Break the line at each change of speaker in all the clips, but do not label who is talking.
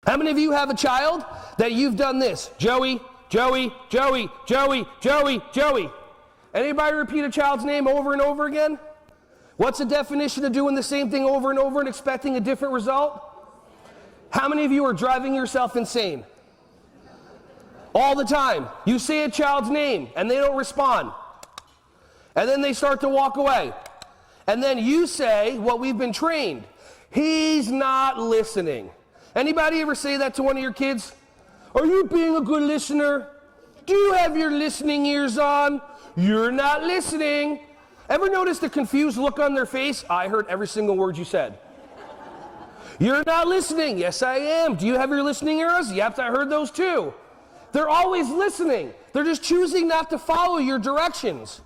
How many of you have a child that you've done this? Joey, Joey, Joey, Joey, Joey, Joey. Anybody repeat a child's name over and over again? What's the definition of doing the same thing over and over and expecting a different result? How many of you are driving yourself insane? All the time. You say a child's name and they don't respond. And then they start to walk away. And then you say what we've been trained. He's not listening. Anybody ever say that to one of your kids? Are you being a good listener? Do you have your listening ears on? You're not listening. Ever notice the confused look on their face? I heard every single word you said. You're not listening. Yes, I am. Do you have your listening ears? Yep, I heard those too. They're always listening. They're just choosing not to follow your directions.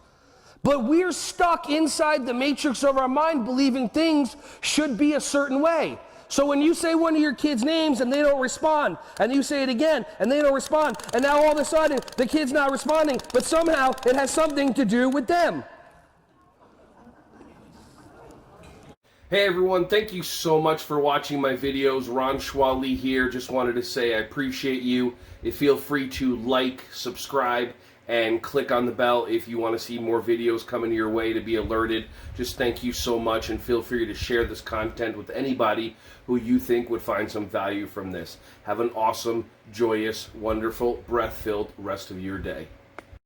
But we're stuck inside the matrix of our mind believing things should be a certain way. So when you say one of your kids' names and they don't respond, and you say it again and they don't respond, and now all of a sudden the kid's not responding, but somehow it has something to do with them. Hey everyone, thank you so much for watching my videos. Ron Schwally here. Just wanted to say I appreciate you. Feel free to like, subscribe, and click on the bell if you want to see more videos coming your way to be alerted. Just thank you so much, and feel free to share this content with anybody who you think would find some value from this. Have an awesome, joyous, wonderful, breath-filled rest of your day.